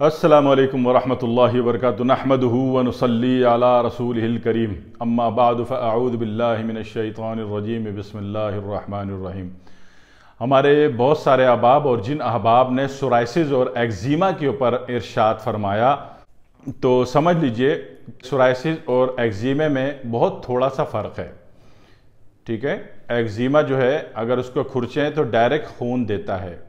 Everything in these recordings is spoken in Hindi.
अस्सलामु अलैकुम वरहमतुल्लाहि वबरकातुहू नहमदुहु व नुसल्ली अला रसूलिहिल करीम अम्मा बादु फ़अऊज़ु बिल्लाहि मिनश शैतानिर रजीम बिस्मिल्लाहिर रहमानिर रहीम। हमारे बहुत सारे अहबाब और जिन अहबाब ने सोराइसिस और एक्जिमा के ऊपर इरशाद फरमाया, तो समझ लीजिए सोराइसिस और एक्जिमे में बहुत थोड़ा सा फ़र्क है। ठीक है, एक्जिमा जो है अगर उसको खुरचें तो डायरेक्ट खून देता है,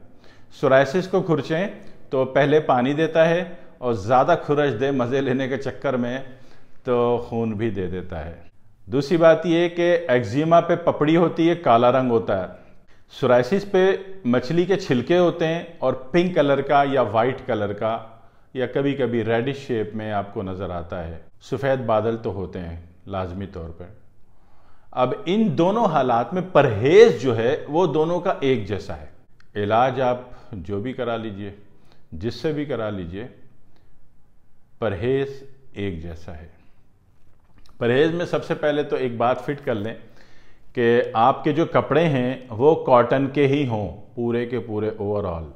सोराइसिस को खुरचें तो पहले पानी देता है और ज़्यादा खुरच दे मज़े लेने के चक्कर में तो खून भी दे देता है। दूसरी बात यह कि एक्जिमा पे पपड़ी होती है, काला रंग होता है। सोराइसिस पे मछली के छिलके होते हैं और पिंक कलर का या वाइट कलर का या कभी कभी रेडिश शेप में आपको नज़र आता है। सफ़ेद बादल तो होते हैं लाजमी तौर पर। अब इन दोनों हालात में परहेज़ जो है वो दोनों का एक जैसा है। इलाज आप जो भी करा लीजिए, जिससे भी करा लीजिए, परहेज़ एक जैसा है। परहेज़ में सबसे पहले तो एक बात फिट कर लें कि आपके जो कपड़े हैं वो कॉटन के ही हों, पूरे के पूरे ओवरऑल।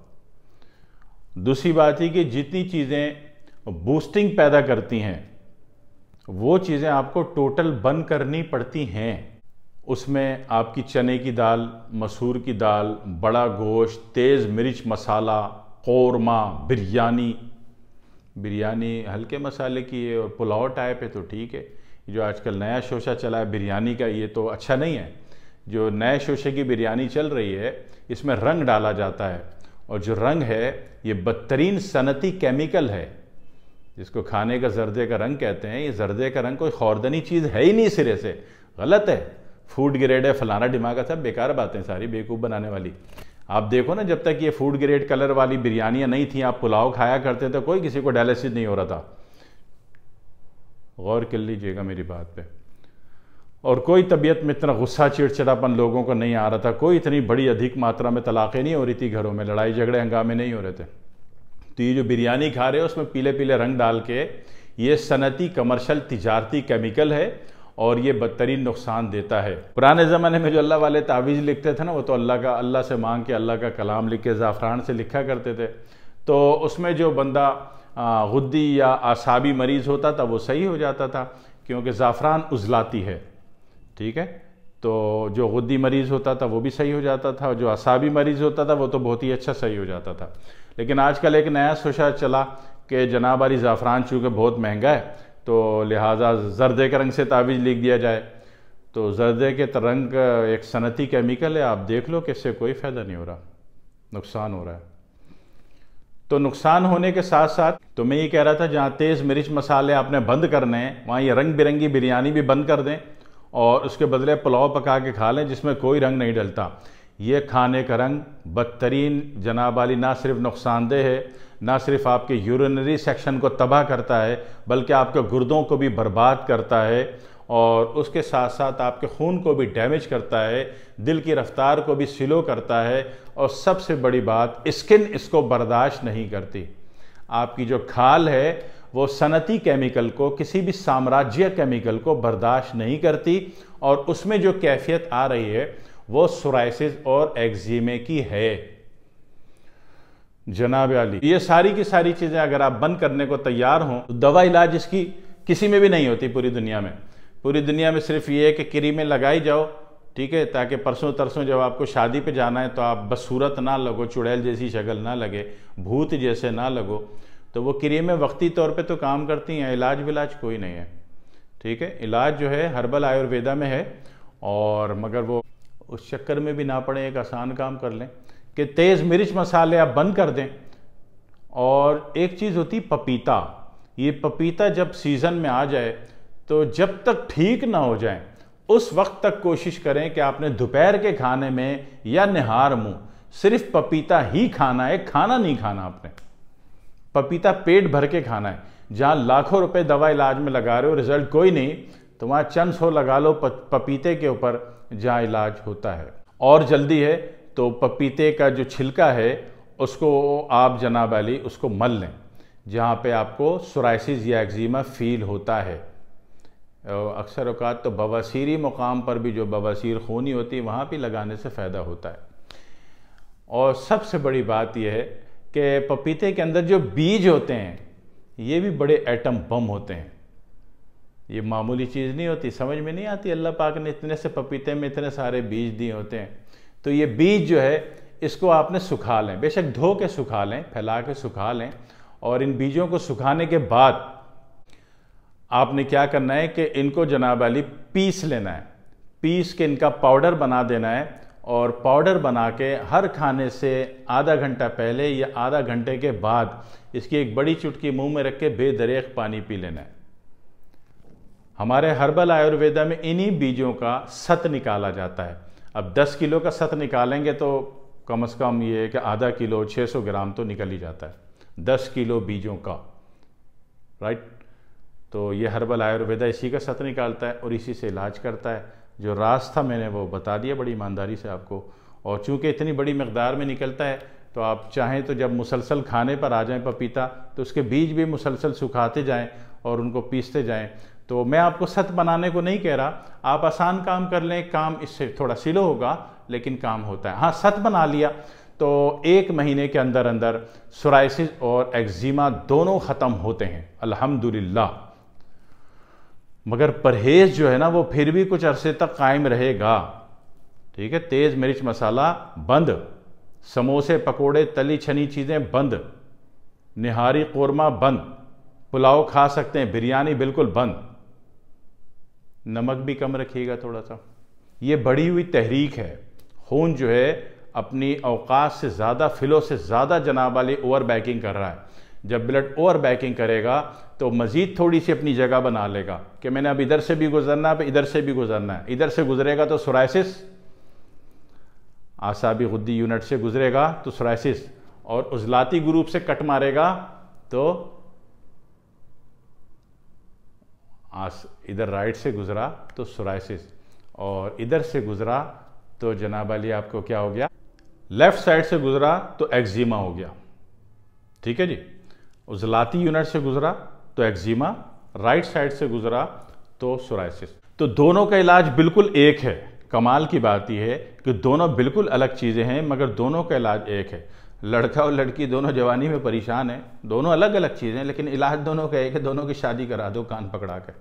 दूसरी बात है कि जितनी चीज़ें बूस्टिंग पैदा करती हैं वो चीज़ें आपको टोटल बंद करनी पड़ती हैं। उसमें आपकी चने की दाल, मसूर की दाल, बड़ा गोश्त, तेज़ मिर्च मसाला, कौरमा, बिरयानी हल्के मसाले की है और पुलाव टाइप है तो ठीक है। जो आजकल नया शोशा चला है बिरयानी का, ये तो अच्छा नहीं है। जो नए शोशे की बिरयानी चल रही है इसमें रंग डाला जाता है और जो रंग है ये बदतरीन सनती केमिकल है जिसको खाने का जर्दे का रंग कहते हैं। ये जर्दे का रंग कोई खौरदनी चीज़ है ही नहीं, सिरे से गलत है, फूड ग्रेड है, फलाना डिमागा, सब बेकार बातें सारी, बेवकूफ़ बनाने वाली। आप देखो ना, जब तक ये फूड ग्रेड कलर वाली बिरयानियाँ नहीं थी, आप पुलाव खाया करते थे, कोई किसी को डायलिसिस नहीं हो रहा था। गौर कर लीजिएगा मेरी बात पे। और कोई तबीयत में इतना गुस्सा चिड़चिड़ापन लोगों को नहीं आ रहा था, कोई इतनी बड़ी अधिक मात्रा में तलाक़ें नहीं हो रही थी, घरों में लड़ाई झगड़े हंगामे नहीं हो रहे थे। तो ये जो बिरयानी खा रहे हो उसमें पीले पीले रंग डाल के, ये सनती कमर्शल तिजारती केमिकल है और ये बदतरीन नुकसान देता है। पुराने ज़माने में जो अल्लाह वाले तावीज़ लिखते थे ना, वो तो अल्लाह से मांग के अल्लाह का कलाम लिख के ज़ाफ़रान से लिखा करते थे। तो उसमें जो बंदा गुद्दी या आसाबी मरीज़ होता था वो सही हो जाता था, क्योंकि ज़ाफ़रान उज़लाती है। ठीक है, तो जो गुद्दी मरीज़ होता था वो भी सही हो जाता था, और जो आसाबी मरीज़ होता था वो तो बहुत ही अच्छा सही हो जाता था। लेकिन आजकल एक नया शोशा चला कि जनाब वाली ज़ाफ़रान चूँकि बहुत महंगा है तो लिहाजा जर्दे के रंग से तावीज़ लिख दिया जाए। तो जर्दे के रंग एक सनती केमिकल है, आप देख लो कि इससे कोई फ़ायदा नहीं हो रहा, नुकसान हो रहा है। तो नुकसान होने के साथ साथ तो मैं ये कह रहा था, जहाँ तेज़ मिर्च मसाले आपने बंद करने हैं वहाँ ये रंग बिरंगी बिरयानी भी बंद कर दें और उसके बदले पुलाव पका के खा लें जिसमें कोई रंग नहीं डलता। ये खाने का रंग बदतरीन जनाब वाली ना सिर्फ नुकसानदेह है, ना सिर्फ आपके यूरिनरी सेक्शन को तबाह करता है, बल्कि आपके गुर्दों को भी बर्बाद करता है और उसके साथ साथ आपके खून को भी डैमेज करता है, दिल की रफ्तार को भी स्लो करता है और सबसे बड़ी बात, स्किन इसको बर्दाश्त नहीं करती। आपकी जो खाल है वो सनती केमिकल को, किसी भी साम्राज्य केमिकल को बर्दाश्त नहीं करती और उसमें जो कैफियत आ रही है वो सोराइसिस और एक्जिमे की है। जनाब अली, ये सारी की सारी चीज़ें अगर आप बंद करने को तैयार हों तो दवा इलाज इसकी किसी में भी नहीं होती पूरी दुनिया में। पूरी दुनिया में सिर्फ ये है कि क्रीमें लगाई जाओ, ठीक है, ताकि परसों तरसों जब आपको शादी पे जाना है तो आप बदसूरत ना लगो, चुड़ैल जैसी शक्ल ना लगे, भूत जैसे ना लगो। तो वो क्रीमें वक्ती तौर पे तो काम करती हैं, इलाज विलाज कोई नहीं है। ठीक है, इलाज जो है हर्बल आयुर्वेदा में है, और मगर वो उस चक्कर में भी ना पड़े, एक आसान काम कर लें कि तेज़ मिर्च मसाले आप बंद कर दें। और एक चीज़ होती पपीता, ये पपीता जब सीज़न में आ जाए तो जब तक ठीक ना हो जाए उस वक्त तक कोशिश करें कि आपने दोपहर के खाने में या निहार मुँह सिर्फ पपीता ही खाना है, खाना नहीं खाना आपने। पपीता पेट भर के खाना है। जहाँ लाखों रुपए दवा इलाज में लगा रहे हो, रिजल्ट कोई नहीं, तो वहाँ चंद सौ लगा लो पपीते के ऊपर जहाँ इलाज होता है। और जल्दी है तो पपीते का जो छिलका है उसको आप जनाब अली उसको मल लें जहाँ पे आपको सोराइसिस या एक्जिमा फील होता है। अक्सर औकात तो बवासीरी मुकाम पर भी, जो बवासीर खूनी होती है, वहाँ भी लगाने से फ़ायदा होता है। और सबसे बड़ी बात यह है कि पपीते के अंदर जो बीज होते हैं ये भी बड़े एटम बम होते हैं। ये मामूली चीज़ नहीं होती, समझ में नहीं आती। अल्लाह पाक ने इतने से पपीते में इतने सारे बीज दिए होते हैं। तो ये बीज जो है इसको आपने सुखा लें, बेशक धो के सुखा लें, फैला के सुखा लें। और इन बीजों को सुखाने के बाद आपने क्या करना है कि इनको जनाब अली पीस लेना है, पीस के इनका पाउडर बना देना है। और पाउडर बना के हर खाने से आधा घंटा पहले या आधा घंटे के बाद इसकी एक बड़ी चुटकी मुंह में रख के बेदरेक पानी पी लेना है। हमारे हर्बल आयुर्वेदा में इन्हीं बीजों का सत निकाला जाता है। अब 10 किलो का सत निकालेंगे तो कम से कम ये है कि आधा किलो 600 ग्राम तो निकल ही जाता है 10 किलो बीजों का, राइट। तो ये हर्बल आयुर्वेदा इसी का सत निकालता है और इसी से इलाज करता है। जो राज था मैंने वो बता दिया बड़ी ईमानदारी से आपको। और चूँकि इतनी बड़ी मकदार में निकलता है तो आप चाहें तो जब मुसलसल खाने पर आ जाएं पपीता, तो उसके बीज भी मुसलसल सुखाते जाएं और उनको पीसते जाएं। तो मैं आपको सत बनाने को नहीं कह रहा, आप आसान काम कर लें, काम इससे थोड़ा स्लो होगा लेकिन काम होता है। हाँ, सत बना लिया तो 1 महीने के अंदर अंदर सोराइसिस और एक्जिमा दोनों ख़त्म होते हैं अल्हम्दुलिल्लाह। मगर परहेज़ जो है ना वो फिर भी कुछ अरसे तक कायम रहेगा, ठीक है। तेज़ मिर्च मसाला बंद, समोसे पकोड़े तली छनी चीज़ें बंद, निहारी कोरमा बंद, पुलाव खा सकते हैं, बिरयानी बिल्कुल बंद, नमक भी कम रखिएगा थोड़ा सा। ये बढ़ी हुई तहरीक है। खून जो है अपनी औकात से ज़्यादा, फिलो से ज़्यादा जनाब वाली ओवर बैकिंग कर रहा है। जब ब्लड ओवर बैकिंग करेगा तो मज़ीद थोड़ी सी अपनी जगह बना लेगा कि मैंने अब इधर से भी गुजरना है, इधर से भी गुजरना है। इधर से गुजरेगा तो सोराइसिस, आसाबी गुद्दी यूनिट से गुजरेगा तो सोराइसिस, और उजलाती ग्रुप से कट मारेगा तो इधर राइट से गुजरा तो सोराइसिस, और इधर से गुजरा तो जनाब अली आपको क्या हो गया, लेफ्ट साइड से गुजरा तो एक्जिमा हो गया, ठीक है जी। उजलाती यूनिट से गुजरा तो एक्जिमा, राइट साइड से गुजरा तो सोराइसिस। तो दोनों का इलाज बिल्कुल एक है। कमाल की बात यह है कि दोनों बिल्कुल अलग चीज़ें हैं मगर दोनों का इलाज एक है। लड़का और लड़की दोनों जवानी में परेशान हैं, दोनों अलग अलग चीज़ें, लेकिन इलाज दोनों का एक है। दोनों की शादी करा दो कान पकड़ा कर।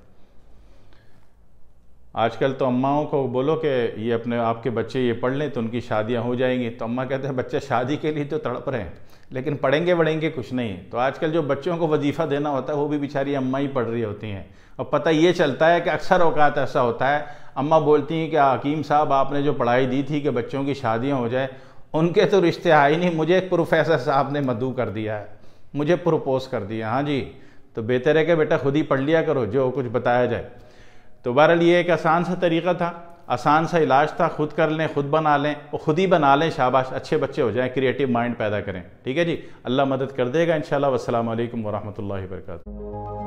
आजकल तो अम्माओं को बोलो कि ये अपने आपके बच्चे ये पढ़ लें तो उनकी शादियां हो जाएंगी, तो अम्मा कहते हैं बच्चे शादी के लिए तो तड़प रहे हैं लेकिन पढ़ेंगे बढ़ेंगे कुछ नहीं है। तो आजकल जो बच्चों को वजीफ़ा देना होता है वो भी बेचारी अम्मा ही पढ़ रही होती हैं। और पता ये चलता है कि अक्सर औकात ऐसा होता है, अम्मा बोलती हैं कि हकीम साहब आपने जो पढ़ाई दी थी कि बच्चों की शादियाँ हो जाए, उनके तो रिश्ते आए नहीं, मुझे एक प्रोफेसर साहब ने मदऊ कर दिया है, मुझे प्रपोज कर दिया। हाँ जी, तो बेहतर है कि बेटा खुद ही पढ़ लिया करो जो कुछ बताया जाए। तो बहरहाल ये एक आसान सा तरीक़ा था, आसान सा इलाज था। खुद कर लें, खुद बना लें और खुद ही बना लें, शाबाश, अच्छे बच्चे हो जाएं, क्रिएटिव माइंड पैदा करें, ठीक है जी। अल्लाह मदद कर देगा इंशाअल्लाह। वस्सलामु अलैकुम वरहमतुल्लाहि वबरकातुहू।